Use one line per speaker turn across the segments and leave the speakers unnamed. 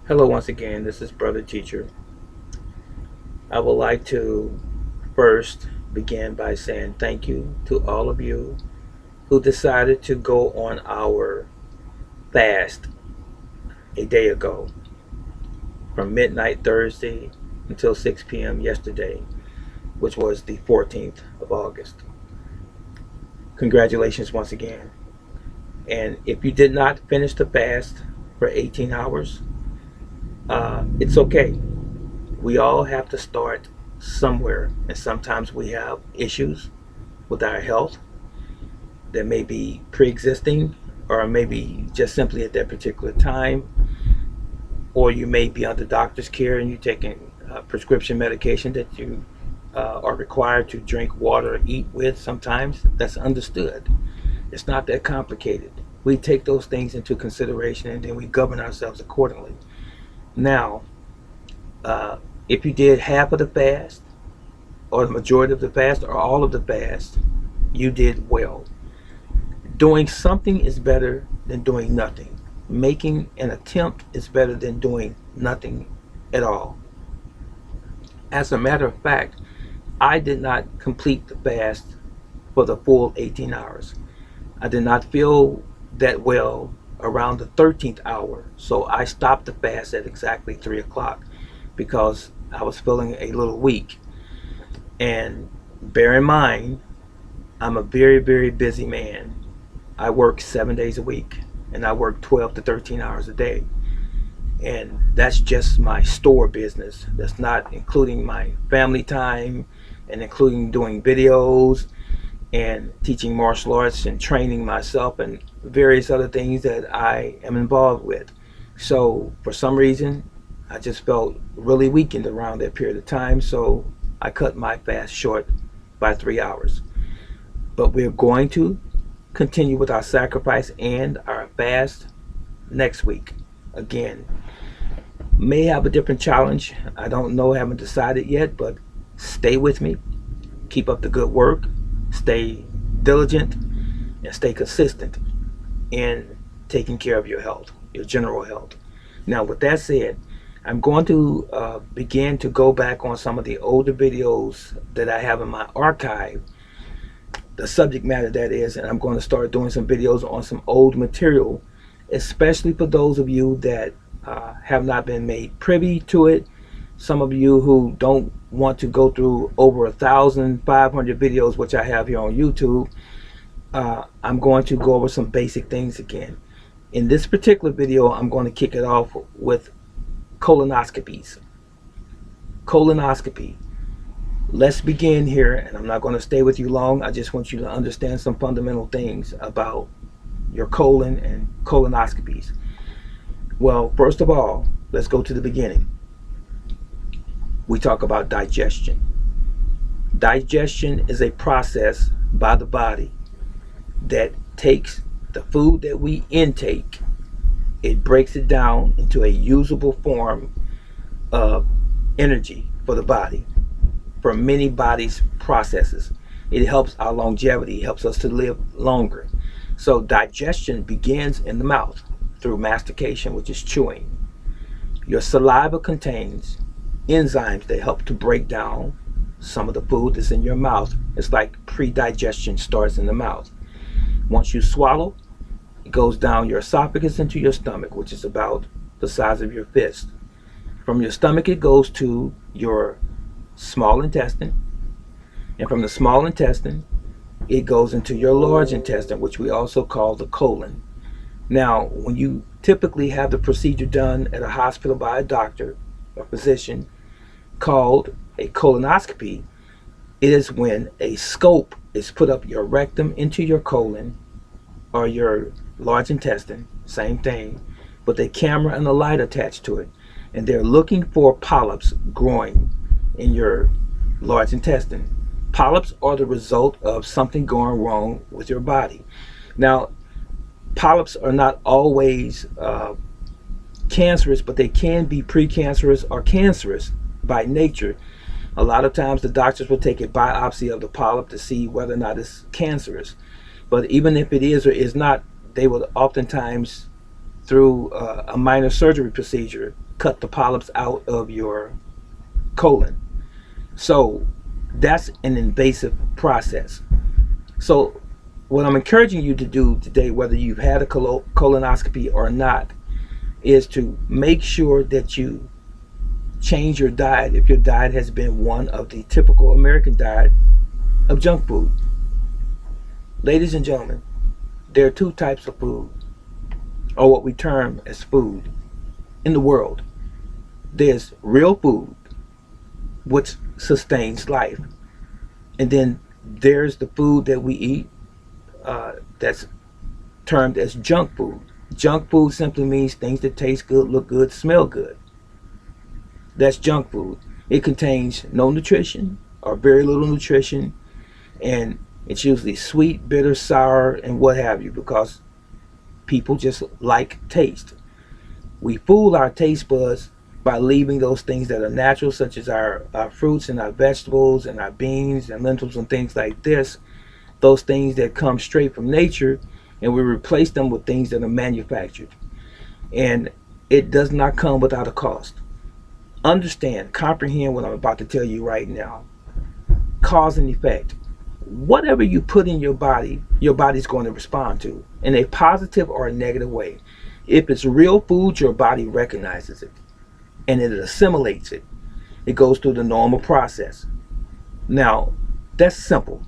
Hello, once again, this is Brother Teacher. I would like to first begin by saying thank you to all of you who decided to go on our fast a day ago from midnight Thursday until 6 p.m. yesterday, which was the 14th of August. Congratulations once again. And if you did not finish the fast for 18 hours, it's okay. We all have to start somewhere, and sometimes we have issues with our health that may be pre-existing, or maybe just simply at that particular time, or you may be under doctor's care and you're taking prescription medication that you are required to drink water or eat with. Sometimes that's understood. It's not that complicated. We take those things into consideration and then we govern ourselves accordingly. Now, uh, if you did half of the fast, or the majority of the fast, or all of the fast, you did well. Doing something is better than doing nothing. Making an attempt is better than doing nothing at all. As a matter of fact, I did not complete the fast for the full 18 hours. I did not feel that well around the 13th hour, so I stopped the fast at exactly 3 o'clock because I was feeling a little weak. And bear in mind, I'm a very, very busy man. I work 7 days a week and I work 12 to 13 hours a day. And that's just my store business. That's not including my family time and including doing videos and teaching martial arts and training myself and various other things that I am involved with. So for some reason, I just felt really weakened around that period of time. So I cut my fast short by 3 hours. But we're going to continue with our sacrifice and our fast next week. Again, may have a different challenge. I don't know, haven't decided yet, but stay with me. Keep up the good work. Stay diligent and stay consistent in taking care of your health, your general health. Now, with that said, I'm going to begin to go back on some of the older videos that I have in my archive, the subject matter that is, and I'm going to start doing some videos on some old material, especially for those of you that have not been made privy to it. Some of you who don't want to go through over 1,500 videos, which I have here on YouTube, I'm going to go over some basic things again. In this particular video, I'm going to kick it off with colonoscopies. Colonoscopy. Let's begin here, and I'm not going to stay with you long. I just want you to understand some fundamental things about your colon and colonoscopies. Well, first of all, let's go to the beginning. We talk about digestion. Digestion is a process by the body that takes the food that we intake, it breaks it down into a usable form of energy for the body, for many bodies' processes. It helps our longevity, it helps us to live longer. So digestion begins in the mouth through mastication, which is chewing. Your saliva contains enzymes that help to break down some of the food that's in your mouth. It's like pre-digestion starts in the mouth. Once you swallow, it goes down your esophagus into your stomach, which is about the size of your fist. From your stomach, it goes to your small intestine. And from the small intestine, it goes into your large intestine, which we also call the colon. Now, when you typically have the procedure done at a hospital by a doctor or physician called a colonoscopy, it is when a scope is put up your rectum into your colon or your large intestine, same thing, with a camera and a light attached to it. And they're looking for polyps growing in your large intestine. Polyps are the result of something going wrong with your body. Now, polyps are not always cancerous, but they can be precancerous or cancerous by nature. A lot of times the doctors will take a biopsy of the polyp to see whether or not it's cancerous. But even if it is or is not, they will oftentimes, through a minor surgery procedure, cut the polyps out of your colon. So that's an invasive process. So what I'm encouraging you to do today, whether you've had a colonoscopy or not, is to make sure that you change your diet if your diet has been one of the typical American diet of junk food. Ladies and gentlemen, there are two types of food, or what we term as food, in the world. There's real food, which sustains life. And then there's the food that we eat that's termed as junk food. Junk food simply means things that taste good, look good, smell good. That's junk food. It contains no nutrition or very little nutrition, and it's usually sweet, bitter, sour, and what have you, because people just like taste. We fool our taste buds by leaving those things that are natural, such as our fruits and our vegetables and our beans and lentils and things like this, those things that come straight from nature, and we replace them with things that are manufactured. And it does not come without a cost. Understand, comprehend what I'm about to tell you right now. Cause and effect. Whatever you put in your body's going to respond to in a positive or a negative way. If it's real food, your body recognizes it and it assimilates it. It goes through the normal process. Now, that's simple.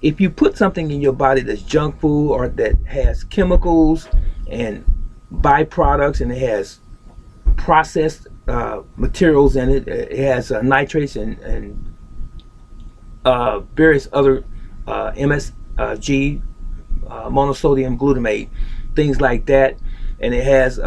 If you put something in your body that's junk food or that has chemicals and byproducts and it has processed materials in it, it has nitrates and various other MSG, monosodium glutamate, things like that, and it has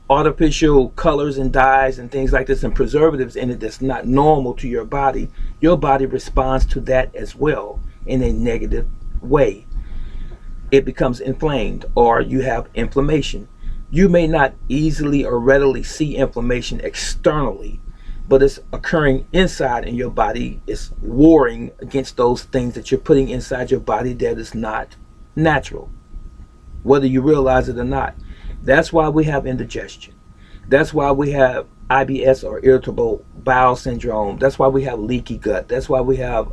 artificial colors and dyes and things like this and preservatives in it that's not normal to your body responds to that as well in a negative way. It becomes inflamed, or you have inflammation. You may not easily or readily see inflammation externally, but it's occurring inside, and your body is warring against those things that you're putting inside your body that is not natural, whether you realize it or not. That's why we have indigestion. That's why we have IBS, or irritable bowel syndrome. That's why we have leaky gut. That's why we have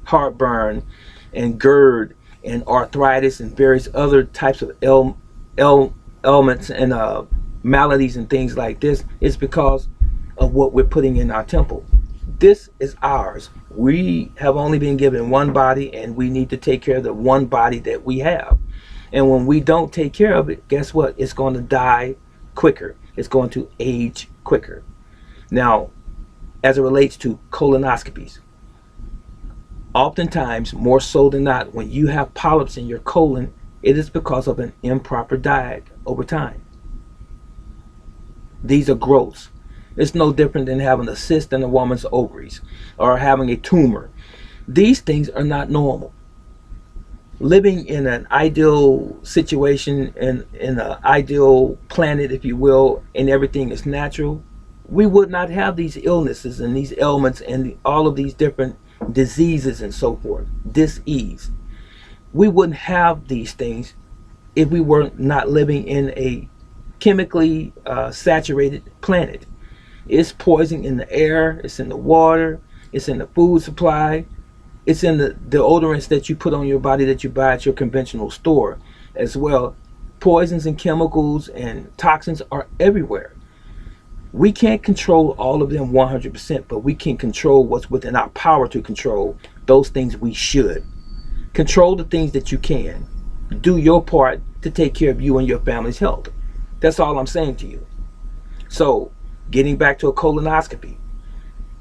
heartburn and GERD and arthritis and various other types of ailments and maladies and things like this. It's because of what we're putting in our temple. This is ours. We have only been given one body, and we need to take care of the one body that we have. And when we don't take care of it, guess what? It's going to die quicker. It's going to age quicker. Now, as it relates to colonoscopies, oftentimes, more so than not, when you have polyps in your colon, it is because of an improper diet over time. These are growths. It's no different than having a cyst in a woman's ovaries or having a tumor. These things are not normal. Living in an ideal situation, in an ideal planet, if you will, and everything is natural, we would not have these illnesses and these ailments and all of these different diseases and so forth, dis-ease. We wouldn't have these things if we were not living in a chemically saturated planet. It's poison in the air, it's in the water, it's in the food supply, it's in the deodorants that you put on your body that you buy at your conventional store as well. Poisons and chemicals and toxins are everywhere. We can't control all of them 100%, but we can control what's within our power to control. Those things we should. Control the things that you can. Do your part to take care of you and your family's health. That's all I'm saying to you. So, getting back to a colonoscopy.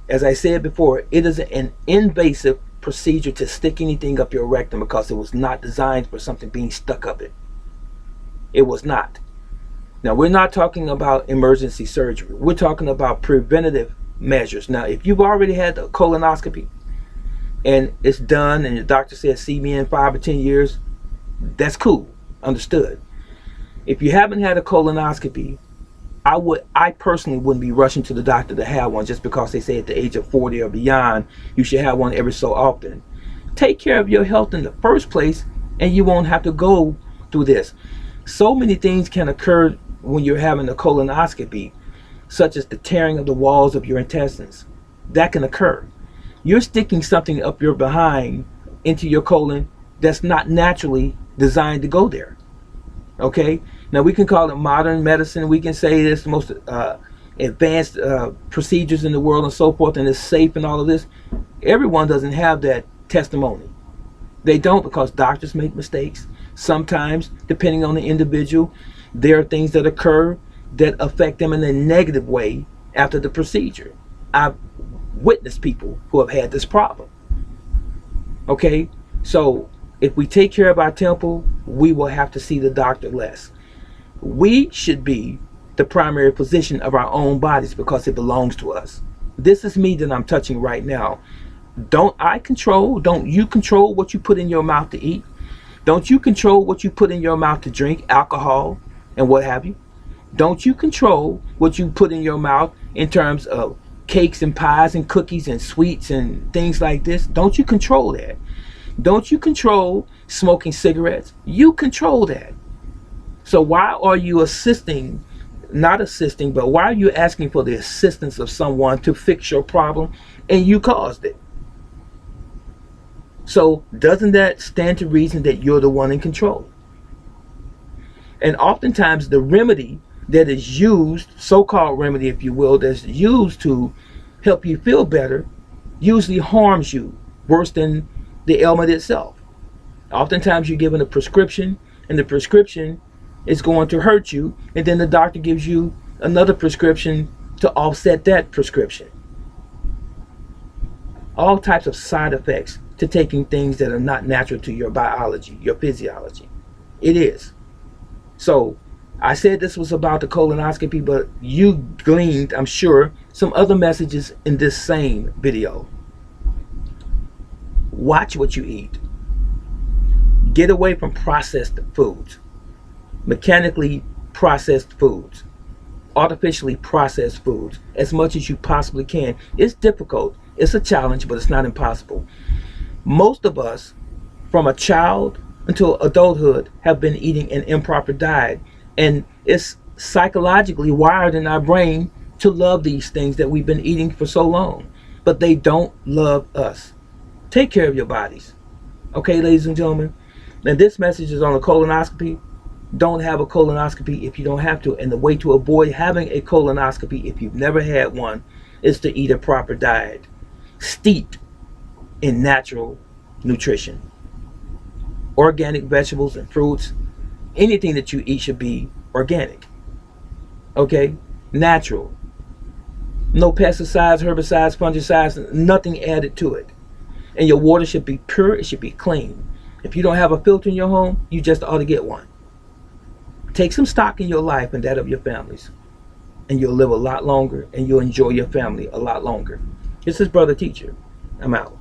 As I said before, it is an invasive procedure to stick anything up your rectum because it was not designed for something being stuck up it. It was not. Now, we're not talking about emergency surgery. We're talking about preventative measures. Now, if you've already had a colonoscopy and it's done and your doctor says see me in 5 or 10 years, that's cool. Understood. If you haven't had a colonoscopy, I personally wouldn't be rushing to the doctor to have one just because they say at the age of 40 or beyond you should have one every so often. Take care of your health in the first place and you won't have to go through this. So many things can occur when you're having a colonoscopy, such as the tearing of the walls of your intestines. That can occur. You're sticking something up your behind into your colon that's not naturally designed to go there. Okay? Now, we can call it modern medicine. We can say it's the most advanced procedures in the world and so forth, and it's safe and all of this. Everyone doesn't have that testimony. They don't, because doctors make mistakes. Sometimes, depending on the individual, there are things that occur that affect them in a negative way after the procedure. I've witnessed people who have had this problem. Okay? So, if we take care of our temple, we will have to see the doctor less. We should be the primary physician of our own bodies because it belongs to us. This is me that I'm touching right now. Don't you control what you put in your mouth to eat? Don't you control what you put in your mouth to drink, alcohol and what have you? Don't you control what you put in your mouth in terms of cakes and pies and cookies and sweets and things like this? Don't you control that? Don't you control smoking cigarettes? You control that. So why are you but why are you asking for the assistance of someone to fix your problem and you caused it? So doesn't that stand to reason that you're the one in control? And oftentimes the remedy that is used, so-called remedy if you will, that's used to help you feel better, usually harms you worse than the ailment itself. Oftentimes you're given a prescription, and the prescription is going to hurt you, and then the doctor gives you another prescription to offset that prescription. All types of side effects to taking things that are not natural to your biology, your physiology. It is. So I said this was about the colonoscopy, but you gleaned, I'm sure, some other messages in this same video. Watch what you eat. Get away from processed foods, mechanically processed foods, artificially processed foods, as much as you possibly can. It's difficult. It's a challenge, but it's not impossible. Most of us, from a child until adulthood, have been eating an improper diet, and it's psychologically wired in our brain to love these things that we've been eating for so long, but they don't love us. Take care of your bodies. Okay, ladies and gentlemen? And this message is on a colonoscopy. Don't have a colonoscopy if you don't have to. And the way to avoid having a colonoscopy, if you've never had one, is to eat a proper diet, steeped in natural nutrition. Organic vegetables and fruits. Anything that you eat should be organic. Okay? Natural. No pesticides, herbicides, fungicides, nothing added to it. And your water should be pure, it should be clean. If you don't have a filter in your home, you just ought to get one. Take some stock in your life and that of your families, and you'll live a lot longer, and you'll enjoy your family a lot longer. This is Brother Teacher. I'm out.